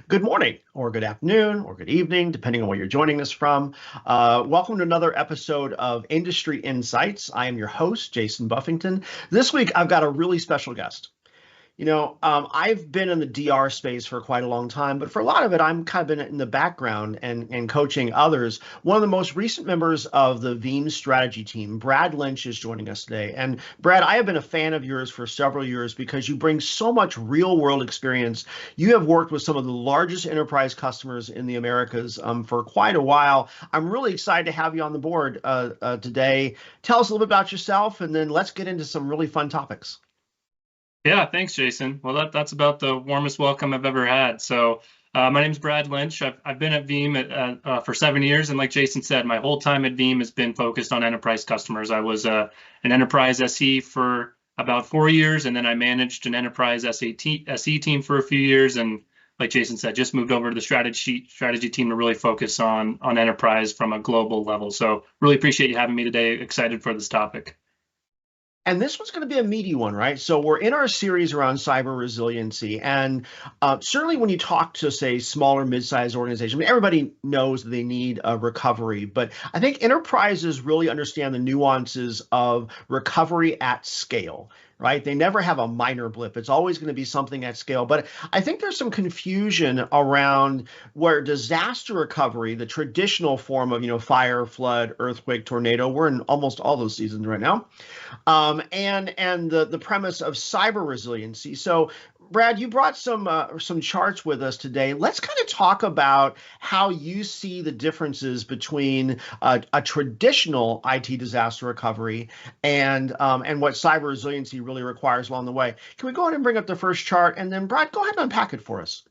Good morning, or good afternoon, or good evening, depending on where you're joining us from. Welcome to another episode of Industry Insights. I am your host, Jason Buffington. This week, I've got a really special guest. I've been in the DR space for quite a long time, but for a lot of it, I'm kind of been in the background and coaching others. One of the most recent members of the Veeam strategy team, Brad Linch, is joining us today. And Brad, I have been a fan of yours for several years because you bring so much real world experience. You have worked with some of the largest enterprise customers in the Americas for quite a while. I'm really excited to have you on the board today. Tell us a little bit about yourself, and then let's get into some really fun topics. Yeah, thanks, Jason. Well, that's about the warmest welcome I've ever had. So, my name's Brad Lynch. I've been at Veeam for 7 years, and like Jason said, my whole time at Veeam has been focused on enterprise customers. I was an enterprise SE for about 4 years, and then I managed an enterprise SE team for a few years, and like Jason said, just moved over to the strategy team to really focus on enterprise from a global level. So, really appreciate you having me today. Excited for this topic. And this one's going to be a meaty one, right? So we're in our series around cyber resiliency. And certainly when you talk to, say, smaller, mid-sized organizations, I mean, everybody knows that they need a recovery. But I think enterprises really understand the nuances of recovery at scale, right? They never have a minor blip. It's always going to be something at scale. But I think there's some confusion around where disaster recovery, the traditional form of, fire, flood, earthquake, tornado, we're in almost all those seasons right now, and the premise of cyber resiliency. So, Brad, you brought some charts with us today. Let's kind of talk about how you see the differences between a traditional IT disaster recovery and what cyber resiliency really requires along the way. Can we go ahead and bring up the first chart, and then Brad, go ahead and unpack it for us.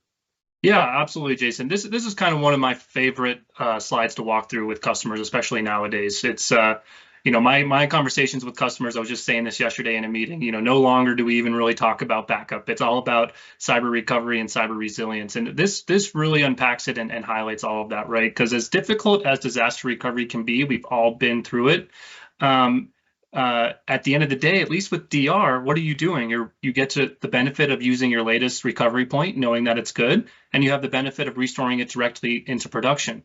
Yeah, absolutely, Jason. This is kind of one of my favorite slides to walk through with customers, especially nowadays. It's my conversations with customers. I was just saying this yesterday in a meeting. No longer do we even really talk about backup. It's all about cyber recovery and cyber resilience, and this really unpacks it and highlights all of that, right? Because as difficult as disaster recovery can be, we've all been through it. At the end of the day, at least with DR, what are you doing? You get to the benefit of using your latest recovery point, knowing that it's good, and you have the benefit of restoring it directly into production.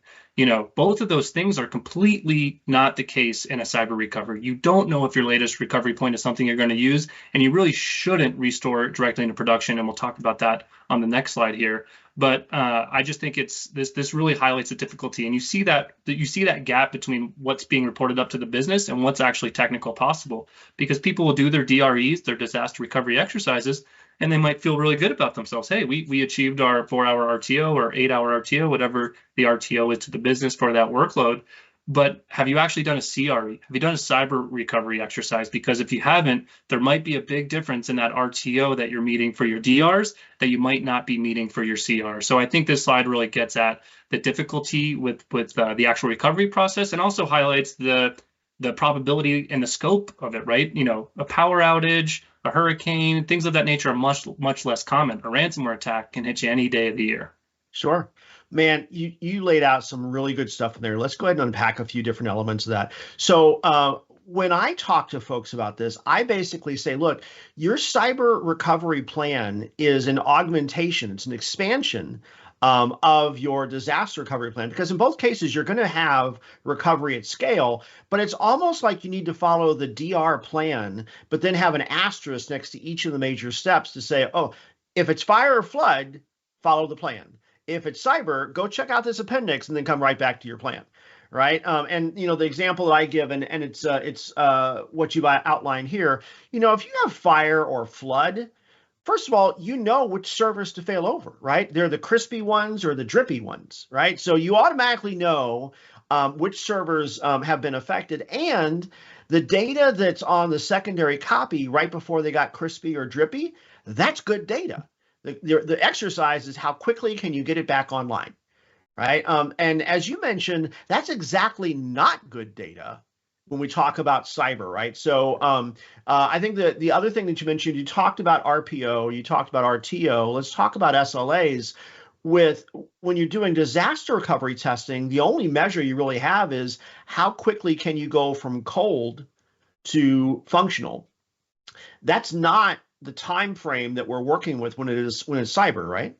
Both of those things are completely not the case in a cyber recovery. You don't know if your latest recovery point is something you're going to use, and you really shouldn't restore it directly into production. And we'll talk about that on the next slide here. But I just think this really highlights the difficulty, and you see that gap between what's being reported up to the business and what's actually technical possible. Because people will do their DREs, their disaster recovery exercises, and they might feel really good about themselves. Hey, we achieved our 4-hour RTO or 8-hour RTO, whatever the RTO is to the business for that workload. But have you actually done a CRE? Have you done a cyber recovery exercise? Because if you haven't, there might be a big difference in that RTO that you're meeting for your DRs that you might not be meeting for your CR. So I think this slide really gets at the difficulty with the actual recovery process, and also highlights the probability and the scope of it, right? A power outage, a hurricane, things of that nature are much less common. A ransomware attack can hit you any day of the year. Sure. Man, you laid out some really good stuff in there. Let's go ahead and unpack a few different elements of that. So when I talk to folks about this, I basically say, look, your cyber recovery plan is an augmentation. It's an expansion of your disaster recovery plan, because in both cases, you're going to have recovery at scale, but it's almost like you need to follow the DR plan, but then have an asterisk next to each of the major steps to say, oh, if it's fire or flood, follow the plan. If it's cyber, go check out this appendix and then come right back to your plan, right? And the example that I give, and it's what you outline here. If you have fire or flood, first of all, you know which servers to fail over, right? They're the crispy ones or the drippy ones, right? So you automatically know which servers have been affected, and the data that's on the secondary copy right before they got crispy or drippy, that's good data. The exercise is how quickly can you get it back online, right? And as you mentioned, that's exactly not good data when we talk about cyber, right? So I think the other thing that you mentioned, you talked about RPO, you talked about RTO. Let's talk about SLAs. When you're doing disaster recovery testing, the only measure you really have is how quickly can you go from cold to functional. That's not the time frame that we're working with when it's cyber, right?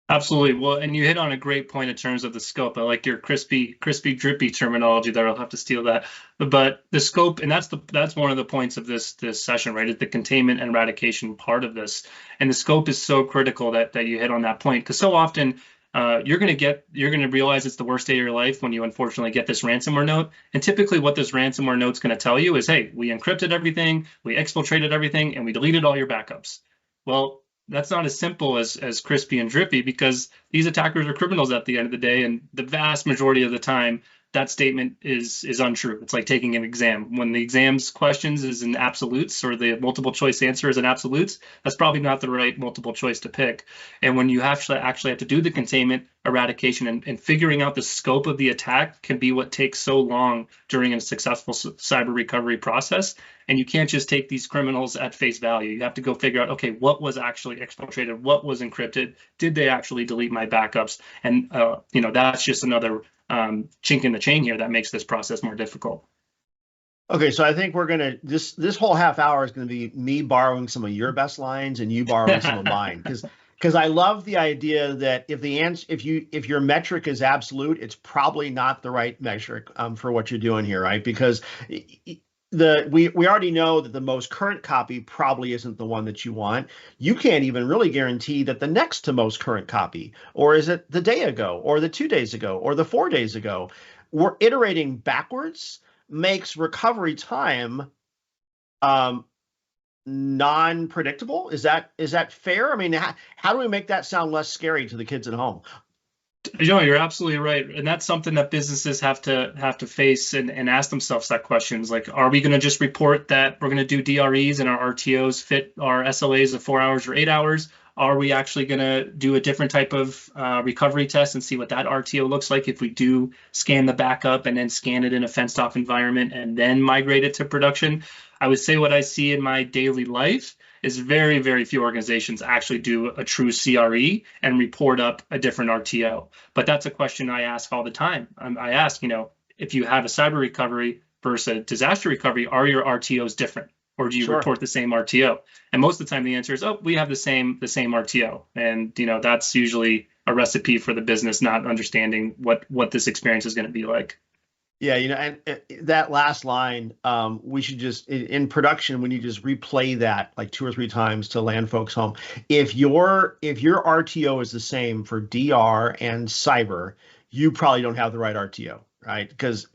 Absolutely. Well, and you hit on a great point in terms of the scope. I like your crispy, drippy terminology there. I'll have to steal that. But the scope, and that's one of the points of this session, right? Is the containment and eradication part of this. And the scope is so critical that you hit on that point. Because so often you're gonna realize it's the worst day of your life when you unfortunately get this ransomware note. And typically what this ransomware note's gonna tell you is, hey, we encrypted everything, we exfiltrated everything, and we deleted all your backups. Well, that's not as simple as crispy and drippy, because these attackers are criminals at the end of the day, and the vast majority of the time that statement is untrue. It's like taking an exam. When the exam's questions is in absolutes, or the multiple choice answer is in absolutes, that's probably not the right multiple choice to pick. And when you actually have to do the containment, eradication, and figuring out the scope of the attack can be what takes so long during a successful cyber recovery process. And you can't just take these criminals at face value. You have to go figure out, okay, what was actually exfiltrated? What was encrypted? Did they actually delete my backups? And that's just another chink in the chain here that makes this process more difficult. Okay, so I think we're gonna this whole half hour is gonna be me borrowing some of your best lines and you borrowing some of mine, because I love the idea that if your metric is absolute, it's probably not the right metric for what you're doing here, right? Because we already know that the most current copy probably isn't the one that you want. You can't even really guarantee that the next to most current copy, or is it the day ago, or the 2 days ago, or the 4 days ago? We're iterating backwards makes recovery time non-predictable. Is that fair? I mean, how do we make that sound less scary to the kids at home? You're absolutely right, and that's something that businesses have to face and ask themselves that questions. Like, are we going to just report that we're going to do DREs and our RTOs fit our SLAs of 4 hours or 8 hours? Are we actually going to do a different type of recovery test and see what that RTO looks like if we do scan the backup and then scan it in a fenced off environment and then migrate it to production? I would say what I see in my daily life is very, very few organizations actually do a true CRE and report up a different RTO. But that's a question I ask all the time. I ask, if you have a cyber recovery versus a disaster recovery, are your RTOs different? Or do you Sure. report the same RTO? And most of the time the answer is, oh, we have the same RTO. And that's usually a recipe for the business not understanding what this experience is going to be like. Yeah, and that last line, we should just in production when you just replay that like 2 or 3 times to land folks home. If your RTO is the same for DR and cyber, you probably don't have the right RTO, right? Because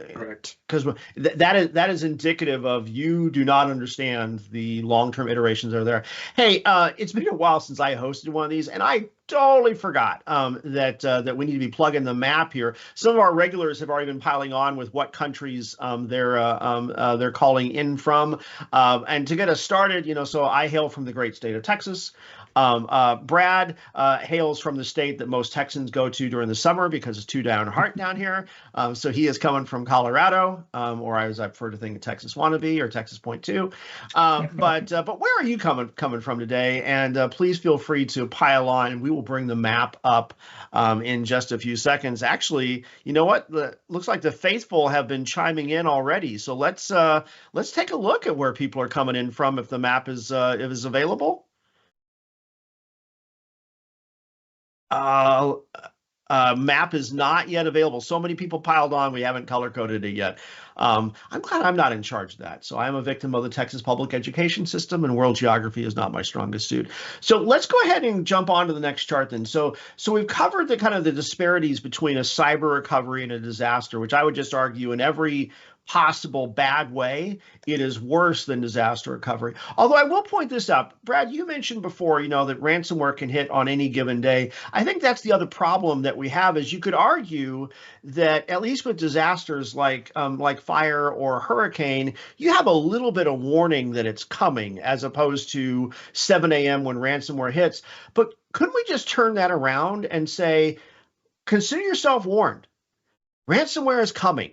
that is indicative of you do not understand the long-term iterations that are there. Hey, it's been a while since I hosted one of these, and I totally forgot that we need to be plugging the map here. Some of our regulars have already been piling on with what countries they're calling in from, and to get us started, so I hail from the great state of Texas. Brad hails from the state that most Texans go to during the summer because it's too hot down here. So he is coming from Colorado, or as I prefer to think of Texas wannabe or Texas Point 2. But where are you coming from today? And please feel free to pile on, and we will bring the map up in just a few seconds. Actually, you know what? Looks like the faithful have been chiming in already. So let's take a look at where people are coming in from if the map is available. Map is not yet available. So many people piled on, we haven't color coded it yet. I'm glad I'm not in charge of that. So I'm a victim of the Texas public education system, and world geography is not my strongest suit. So let's go ahead and jump on to the next chart then. So we've covered the kind of the disparities between a cyber recovery and a disaster, which I would just argue in every possible bad way, it is worse than disaster recovery. Although I will point this out, Brad, you mentioned before, that ransomware can hit on any given day. I think that's the other problem that we have is you could argue that at least with disasters like fire or hurricane, you have a little bit of warning that it's coming as opposed to 7 a.m. when ransomware hits. But couldn't we just turn that around and say, consider yourself warned. Ransomware is coming.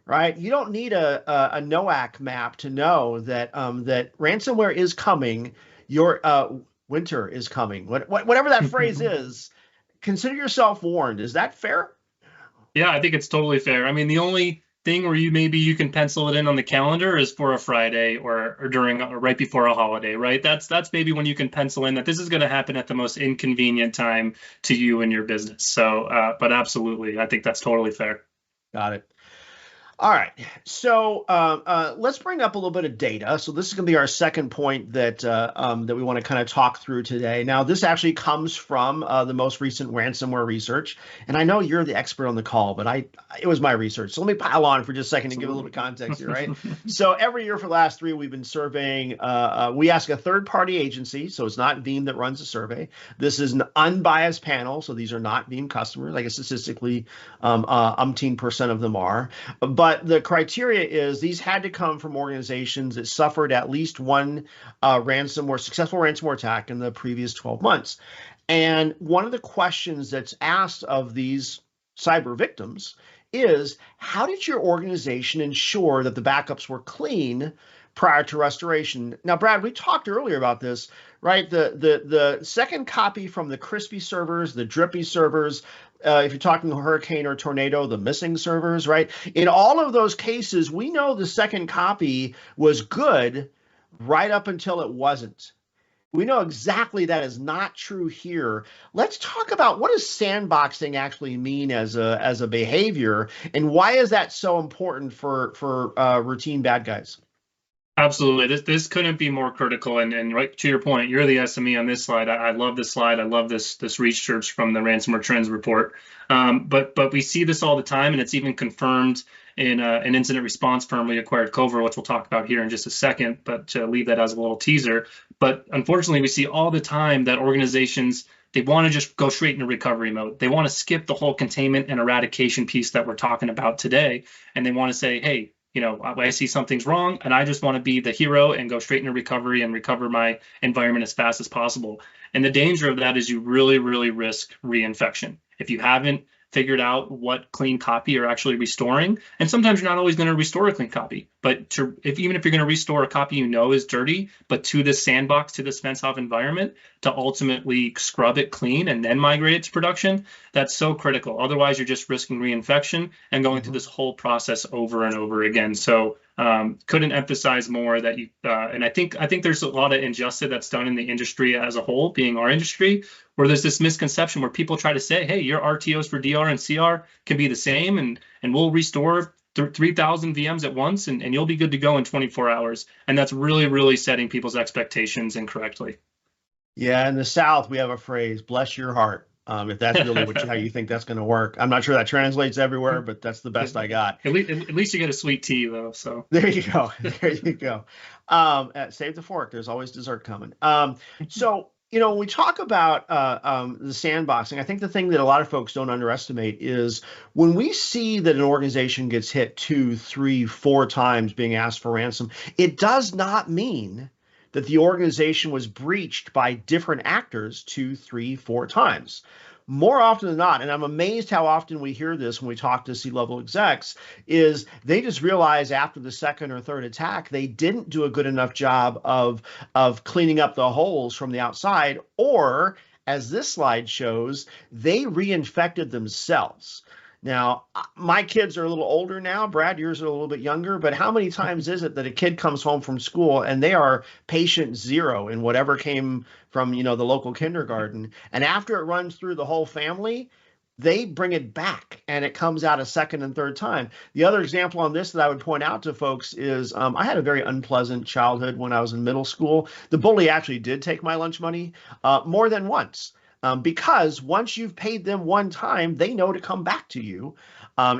Right, you don't need a NOAC map to know that that ransomware is coming. Your winter is coming. Whatever that phrase is, consider yourself warned. Is that fair? Yeah, I think it's totally fair. I mean, the only thing where maybe you can pencil it in on the calendar is for a Friday or during or right before a holiday, right? That's maybe when you can pencil in that this is going to happen at the most inconvenient time to you and your business. So, but absolutely, I think that's totally fair. Got it. All right, so let's bring up a little bit of data. So this is going to be our second point that that we want to kind of talk through today. Now, this actually comes from the most recent ransomware research, and I know you're the expert on the call, but it was my research. So let me pile on for just a second to give a little context here, right? So every year for the last 3, we've been surveying. We ask a third-party agency, so it's not Veeam that runs the survey. This is an unbiased panel, so these are not Veeam customers. I guess statistically, umpteen% of them are, but the criteria is these had to come from organizations that suffered at least one successful ransomware attack in the previous 12 months. And one of the questions that's asked of these cyber victims is, how did your organization ensure that the backups were clean prior to restoration? Now, Brad, we talked earlier about this, right? The second copy from the crispy servers, the drippy servers, if you're talking hurricane or tornado, the missing servers, right? In all of those cases, we know the second copy was good right up until it wasn't. We know exactly that is not true here. Let's talk about, what does sandboxing actually mean as a behavior, and why is that so important for routine bad guys? Absolutely. This couldn't be more critical. And right to your point, you're the SME on this slide. I love this slide. I love this research from the Ransomware Trends report. But we see this all the time, and it's even confirmed in an incident response firm we acquired, Coveware, which we'll talk about here in just a second, but to leave that as a little teaser. But unfortunately, we see all the time that organizations, they want to just go straight into recovery mode. They want to skip the whole containment and eradication piece that we're talking about today. And they want to say, hey, I see something's wrong, and I just want to be the hero and go straight into recovery and recover my environment as fast as possible. And the danger of that is you really, really risk reinfection. If you haven't figured out what clean copy you're actually restoring, and sometimes you're not always going to restore a clean copy, but even if you're going to restore a copy is dirty, but to this sandbox, to this fence-off environment, to ultimately scrub it clean and then migrate it to production, that's so critical. Otherwise, you're just risking reinfection and going through this whole process over and over again. So couldn't emphasize more that you, and I think there's a lot of injustice that's done in the industry as a whole, being our industry, where there's this misconception where people try to say, hey, your RTOs for DR and CR can be the same, and we'll restore 3,000 VMs at once, and you'll be good to go in 24 hours. And that's really, really setting people's expectations incorrectly. Yeah, in the South, we have a phrase, bless your heart. If that's really how you think that's going to work. I'm not sure that translates everywhere, but that's the best I got. At least you get a sweet tea, though. So there you go. There you go. Save the fork. There's always dessert coming. So, when we talk about the sandboxing, I think the thing that a lot of folks don't underestimate is when we see that an organization gets hit 2, 3, 4 times being asked for ransom, it does not mean that the organization was breached by different actors 2, 3, 4 times. More often than not, and I'm amazed how often we hear this when we talk to C-level execs, is they just realize after the second or third attack, they didn't do a good enough job of cleaning up the holes from the outside, or, as this slide shows, they reinfected themselves. Now, my kids are a little older now. Brad, yours are a little bit younger. But how many times is it that a kid comes home from school and they are patient 0 in whatever came from, the local kindergarten, and after it runs through the whole family, they bring it back and it comes out a second and third time. The other example on this that I would point out to folks is I had a very unpleasant childhood when I was in middle school. The bully actually did take my lunch money more than once. Because once you've paid them one time, they know to come back to you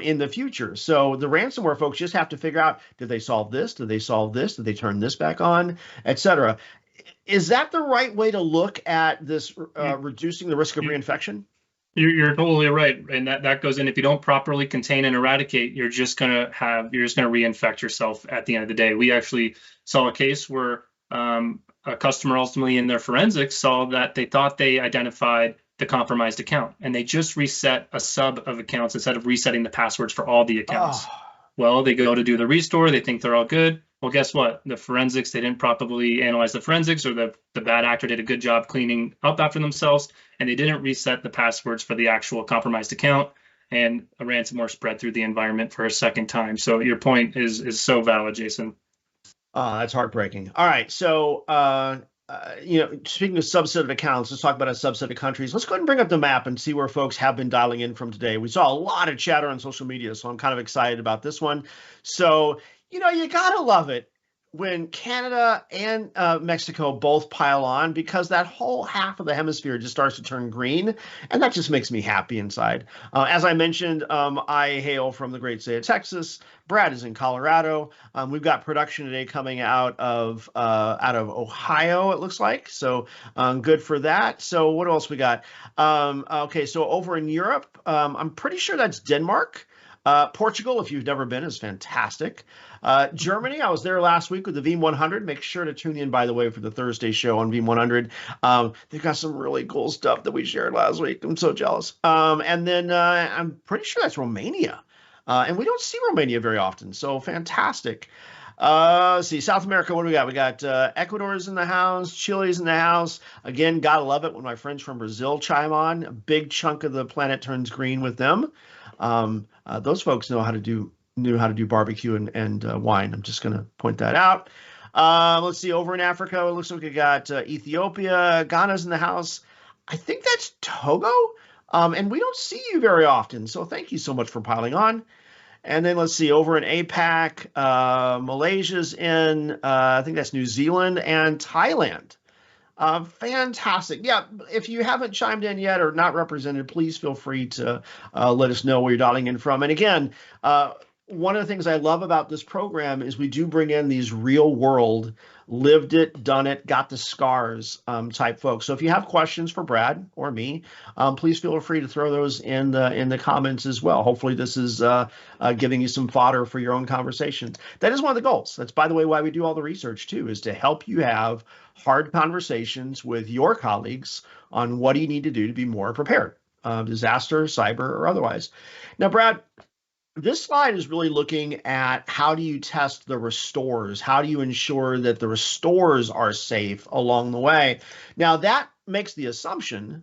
in the future. So the ransomware folks just have to figure out, did they solve this? Did they solve this? Did they turn this back on, et cetera? Is that the right way to look at this, reducing the risk of reinfection? You're totally right. And that goes in, if you don't properly contain and eradicate, you're just going to reinfect yourself at the end of the day. We actually saw a case where a customer ultimately in their forensics saw that they thought they identified the compromised account, and they just reset a sub of accounts instead of resetting the passwords for all the accounts. Oh. Well, they go to do the restore. They think they're all good. Well, guess what? The forensics, they didn't properly analyze the forensics, or the bad actor did a good job cleaning up after themselves, and they didn't reset the passwords for the actual compromised account. and a ransomware spread through the environment for a second time. So your point is so valid, Jason. That's heartbreaking. All right, so speaking of subset of accounts, let's talk about a subset of countries. Let's go ahead and bring up the map and see where folks have been dialing in from today. We saw a lot of chatter on social media, so I'm kind of excited about this one. So, you gotta love it when Canada and Mexico both pile on, because that whole half of the hemisphere just starts to turn green, and that just makes me happy inside. As I mentioned, I hail from the great state of Texas. Brad is in Colorado. We've got production today coming out of Ohio, it looks like. So good for that. So what else we got? Okay, so over in Europe, I'm pretty sure that's Denmark. Portugal, if you've never been, is fantastic. Germany, I was there last week with the Veeam 100. Make sure to tune in, by the way, for the Thursday show on Veeam 100. They've got some really cool stuff that we shared last week. I'm so jealous. And then I'm pretty sure that's Romania. And we don't see Romania very often, so fantastic. Let's see, South America, what do we got? We got Ecuador's in the house, Chile's in the house. Again, gotta love it when my friends from Brazil chime on. A big chunk of the planet turns green with them. Those folks knew how to do barbecue and wine. I'm just going to point that out. Let's see, over in Africa, it looks like we got Ethiopia. Ghana's in the house. I think that's Togo. And we don't see you very often, so thank you so much for piling on. And then let's see, over in APAC, Malaysia's in, I think that's New Zealand and Thailand. Fantastic. Yeah, if you haven't chimed in yet or not represented, please feel free to let us know where you're dialing in from. And again, one of the things I love about this program is we do bring in these real world, lived it, done it, got the scars type folks. So if you have questions for Brad or me, please feel free to throw those in the comments as well. Hopefully this is giving you some fodder for your own conversations. That is one of the goals. That's, by the way, why we do all the research too, is to help you have hard conversations with your colleagues on what do you need to do to be more prepared, disaster, cyber, or otherwise. Now, Brad, this slide is really looking at how do you test the restores? How do you ensure that the restores are safe along the way? Now, that makes the assumption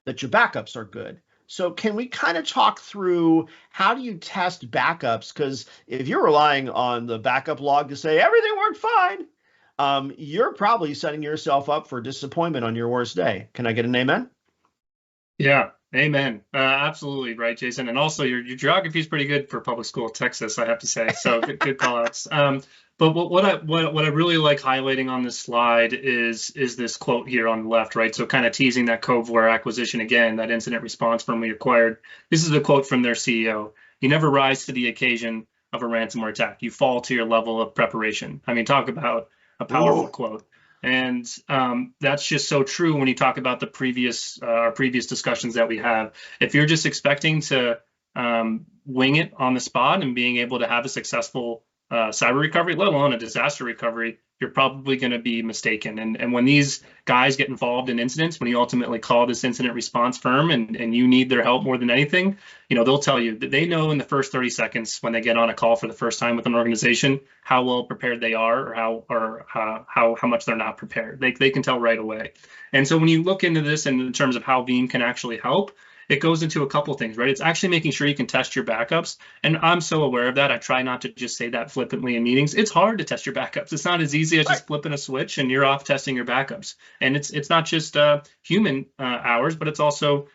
that your backups are good. So can we kind of talk through how do you test backups? Because if you're relying on the backup log to say everything worked fine, you're probably setting yourself up for disappointment on your worst day. Can I get an amen? Yeah. Amen. Absolutely right, Jason. And also your geography is pretty good for public school Texas, I have to say. So good call outs. But what I really like highlighting on this slide is this quote here on the left, right? So kind of teasing that Coveware acquisition again, that incident response firm we acquired. This is a quote from their CEO. You never rise to the occasion of a ransomware attack. You fall to your level of preparation. I mean, talk about a powerful quote. And that's just so true when you talk about the previous discussions that we have. If you're just expecting to wing it on the spot and being able to have a successful cyber recovery, let alone a disaster recovery, you're probably going to be mistaken. And when these guys get involved in incidents, when you ultimately call this incident response firm and you need their help more than anything, they'll tell you that they know in the first 30 seconds when they get on a call for the first time with an organization how well prepared they are or how much they're not prepared. They can tell right away. And so when you look into this in terms of how Veeam can actually help, it goes into a couple things, right? It's actually making sure you can test your backups. And I'm so aware of that. I try not to just say that flippantly in meetings. It's hard to test your backups. It's not as easy as just flipping a switch and you're off testing your backups. And it's not just human hours, but it's also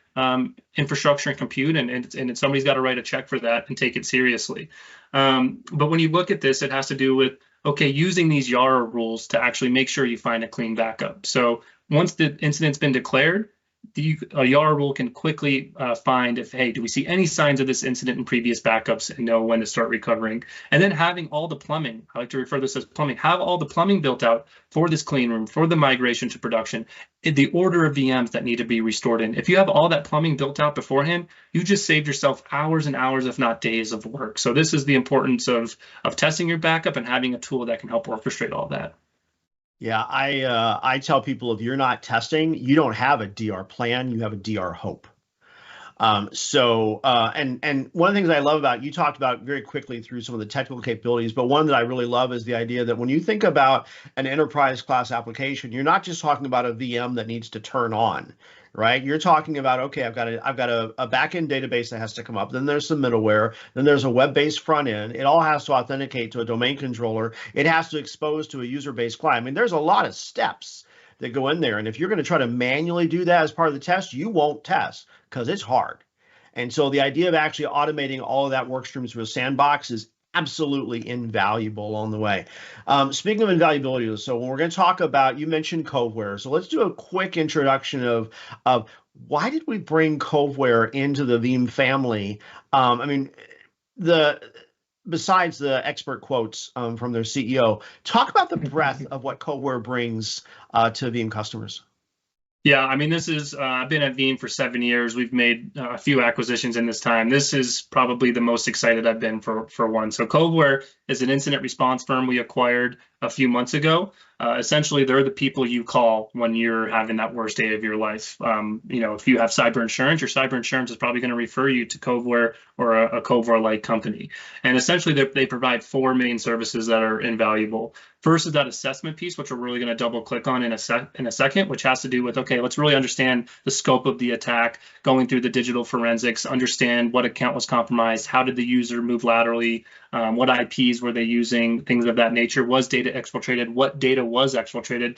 infrastructure and compute. And somebody's got to write a check for that and take it seriously. But when you look at this, it has to do with, okay, using these YARA rules to actually make sure you find a clean backup. So once the incident's been declared, a YARA rule can quickly find if, hey, do we see any signs of this incident in previous backups and know when to start recovering? And then having all the plumbing, I like to refer to this as plumbing, have all the plumbing built out for this clean room, for the migration to production, in the order of VMs that need to be restored in. If you have all that plumbing built out beforehand, you just saved yourself hours and hours, if not days of work. So this is the importance of testing your backup and having a tool that can help orchestrate all that. Yeah, I tell people if you're not testing, you don't have a DR plan, you have a DR hope. And one of the things I love about, you talked about very quickly through some of the technical capabilities, but one that I really love is the idea that when you think about an enterprise class application, you're not just talking about a VM that needs to turn on, right? You're talking about, okay, I've got a backend database that has to come up. Then there's some middleware. Then there's a web-based front end. It all has to authenticate to a domain controller. It has to expose to a user-based client. I mean, there's a lot of steps that go in there. And if you're going to try to manually do that as part of the test, you won't test because it's hard. And so the idea of actually automating all of that work streams through a sandbox is absolutely invaluable along the way. Speaking of invaluability, so when we're going to talk about, you mentioned Coveware. So let's do a quick introduction of why did we bring Coveware into the Veeam family? I mean, besides the expert quotes from their CEO, talk about the breadth of what Coveware brings to Veeam customers. Yeah, I mean, this is, I've been at Veeam for 7 years. We've made a few acquisitions in this time. This is probably the most excited I've been for one. So Coveware is an incident response firm we acquired a few months ago. Essentially, they're the people you call when you're having that worst day of your life. If you have cyber insurance, your cyber insurance is probably going to refer you to Coveware or a Coveware-like company. And essentially, they provide 4 main services that are invaluable. First is that assessment piece, which we're really going to double click on in a second, which has to do with, okay, let's really understand the scope of the attack, going through the digital forensics, understand what account was compromised, how did the user move laterally, what IPs were they using, things of that nature. Was data exfiltrated? What data was exfiltrated?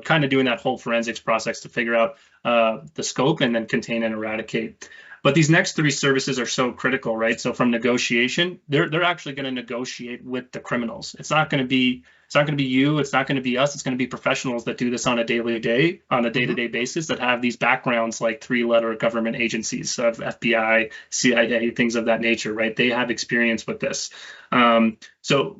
Kind of doing that whole forensics process to figure out the scope and then contain and eradicate. But these next 3 services are so critical, right? So from negotiation, they're actually going to negotiate with the criminals. It's not going to be you. It's not going to be us. It's going to be professionals that do this on a day-to-day basis that have these backgrounds like 3-letter government agencies of FBI, CIA, things of that nature, right? They have experience with this. So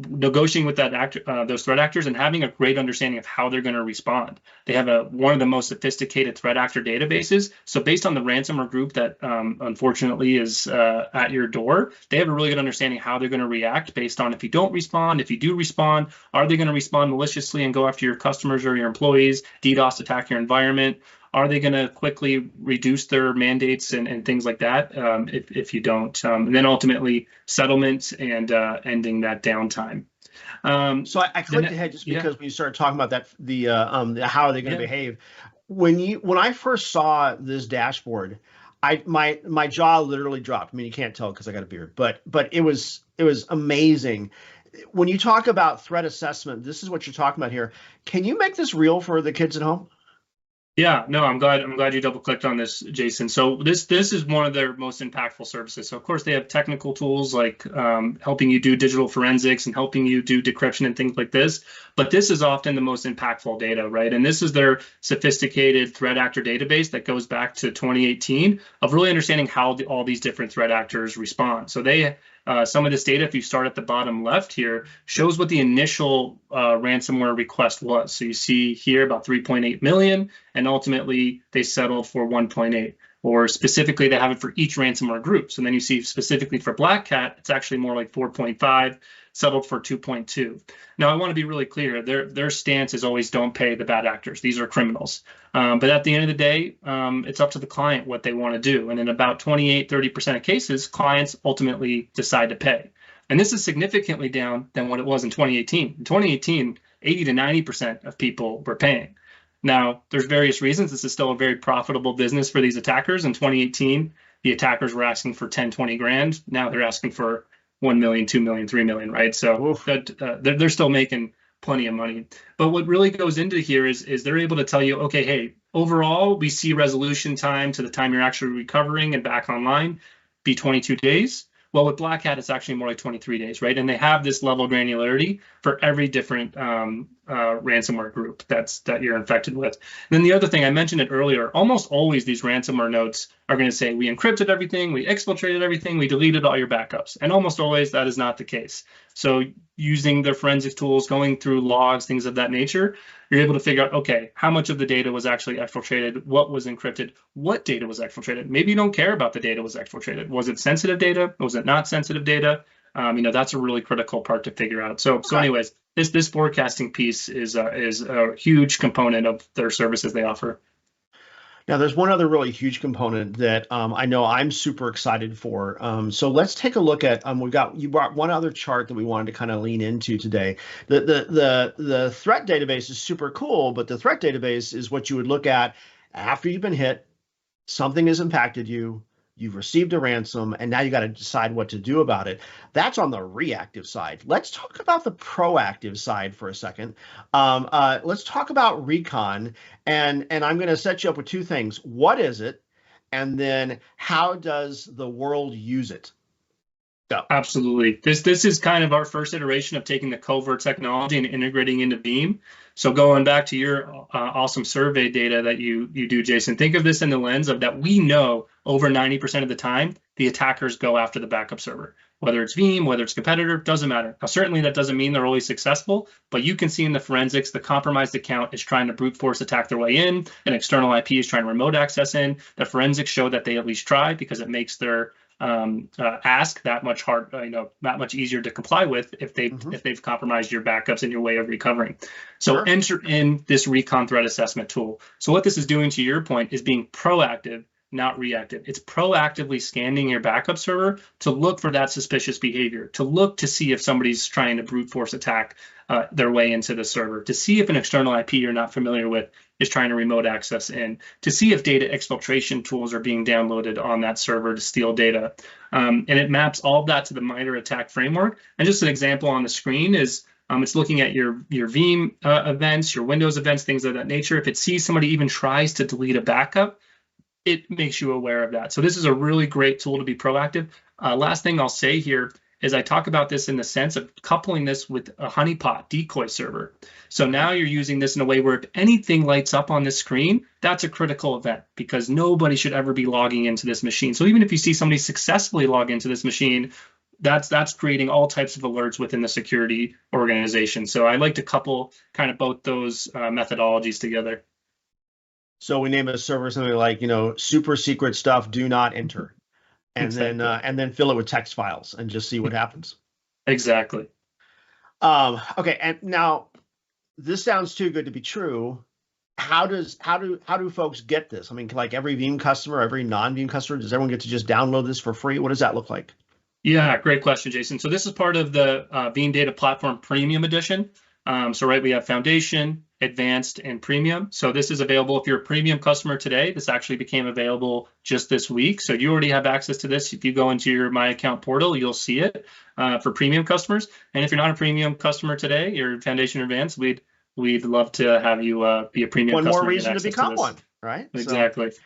negotiating with those threat actors and having a great understanding of how they're going to respond. They have one of the most sophisticated threat actor databases. So based on the ransomware group that unfortunately is at your door, they have a really good understanding how they're going to react based on if you don't respond, if you do respond, are they going to respond maliciously and go after your customers or your employees, DDoS attack your environment? Are they going to quickly reduce their mandates and things like that if you don't? And then ultimately settlements and ending that downtime. So I clicked ahead just because when you started talking about that, the how are they going to behave? When I first saw this dashboard, my jaw literally dropped. I mean, you can't tell because I got a beard, but it was amazing. When you talk about threat assessment, this is what you're talking about here. Can you make this real for the kids at home? Yeah, no, I'm glad you double clicked on this, Jason. So this is one of their most impactful services. So of course they have technical tools like helping you do digital forensics and helping you do decryption and things like this. But this is often the most impactful data, right? And this is their sophisticated threat actor database that goes back to 2018 of really understanding how all these different threat actors respond. So they some of this data, if you start at the bottom left here, shows what the initial ransomware request was. So you see here about 3.8 million, and ultimately they settled for 1.8. Or specifically, they have it for each ransomware group. So then you see specifically for Black Cat, it's actually more like 4.5, settled for 2.2. Now, I want to be really clear. Their stance is always don't pay the bad actors. These are criminals. But at the end of the day, it's up to the client what they want to do. And in about 28-30% of cases, clients ultimately decide to pay. And this is significantly down than what it was in 2018. In 2018, 80 to 90% of people were paying. Now, there's various reasons. This is still a very profitable business for these attackers. In 2018, the attackers were asking for 10, 20 grand. Now they're asking for 1 million, 2 million, 3 million, right? So they're still making plenty of money. But what really goes into here is they're able to tell you, okay, hey, overall, we see resolution time to the time you're actually recovering and back online be 22 days. Well, with Black Hat, it's actually more like 23 days, right? And they have this level of granularity for every different ransomware group that you're infected with. And then the other thing, I mentioned it earlier, almost always these ransomware notes are going to say, we encrypted everything, we exfiltrated everything, we deleted all your backups. And almost always that is not the case. So using their forensic tools, going through logs, things of that nature, you're able to figure out, okay, how much of the data was actually exfiltrated, what was encrypted, what data was exfiltrated. Maybe you don't care about the data was exfiltrated. Was it sensitive data? Was it not sensitive data? That's a really critical part to figure out. So anyways, this forecasting piece is a huge component of their services they offer. Now, there's one other really huge component that I know I'm super excited for. So let's take a look at you brought one other chart that we wanted to kind of lean into today. The threat database is super cool, but the threat database is what you would look at after you've been hit, something has impacted you, you've received a ransom, and now you got to decide what to do about it. That's on the reactive side. Let's talk about the proactive side for a second. Let's talk about recon, and I'm going to set you up with two things. What is it? And then how does the world use it? Go. Absolutely. This is kind of our first iteration of taking the Coveware technology and integrating into Veeam. So going back to your awesome survey data that you do, Jason, think of this in the lens of that we know over 90% of the time, the attackers go after the backup server. Whether it's Veeam, whether it's competitor, doesn't matter. Now, certainly that doesn't mean they're always successful, but you can see in the forensics, the compromised account is trying to brute force attack their way in, an external IP is trying to remote access in. The forensics show that they at least try because it makes their ask that much that much easier to comply with if they've compromised your backups and your way of recovering. So Sure. enter in this recon threat assessment tool. So what this is doing, to your point, is being proactive, not reactive. It's proactively scanning your backup server to look for that suspicious behavior, to look to see if somebody's trying to brute force attack their way into the server, to see if an external IP you're not familiar with is trying to remote access in, to see if data exfiltration tools are being downloaded on that server to steal data. And it maps all of that to the MITRE ATT&CK framework. And just an example on the screen is it's looking at your Veeam events, your Windows events, things of that nature. If it sees somebody even tries to delete a backup, it makes you aware of that. So this is a really great tool to be proactive. Last thing I'll say here is I talk about this in the sense of coupling this with a honeypot decoy server. So now you're using this in a way where if anything lights up on this screen, that's a critical event because nobody should ever be logging into this machine. So even if you see somebody successfully log into this machine, that's creating all types of alerts within the security organization. So I like to couple kind of both those methodologies together. So we name a server something like, super secret stuff, do not enter. And exactly. And then fill it with text files and just see what happens. Exactly. Okay, and now this sounds too good to be true. How do folks get this? I mean, like every Veeam customer, every non-Veeam customer, does everyone get to just download this for free? What does that look like? Yeah, great question, Jason. So this is part of the Veeam Data Platform Premium Edition. We have Foundation, Advanced, and Premium. So this is available if you're a Premium customer today. This actually became available just this week. So you already have access to this. If you go into your My Account portal, you'll see it for Premium customers. And if you're not a Premium customer today, you're Foundation or Advanced, we'd love to have you be a Premium customer. One more reason to become one, right? Exactly. So,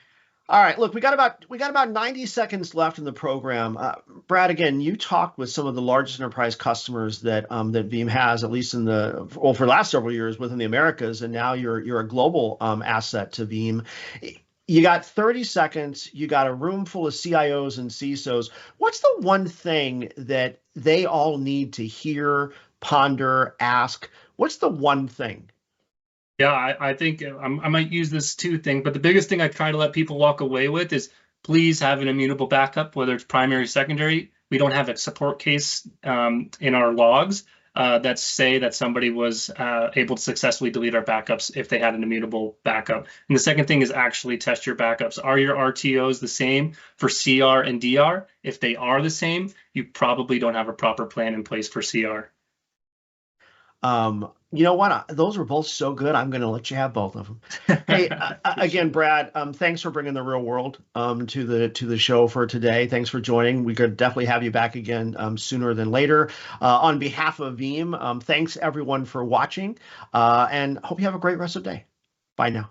all right, look, we got about 90 seconds left in the program. Brad, again, you talked with some of the largest enterprise customers that Veeam has, at least for the last several years within the Americas, and now you're a global asset to Veeam. You got 30 seconds. You got a room full of CIOs and CISOs. What's the one thing that they all need to hear, ponder, ask? What's the one thing? Yeah, I think I might use this two thing, but the biggest thing I try to let people walk away with is please have an immutable backup, whether it's primary, secondary. We don't have a support case in our logs that say that somebody was able to successfully delete our backups if they had an immutable backup. And the second thing is actually test your backups. Are your RTOs the same for CR and DR? If they are the same, you probably don't have a proper plan in place for CR. You know what? Those were both so good. I'm going to let you have both of them. Hey, again, Brad, thanks for bringing the real world to the show for today. Thanks for joining. We could definitely have you back again sooner than later. On behalf of Veeam, thanks everyone for watching, and hope you have a great rest of the day. Bye now.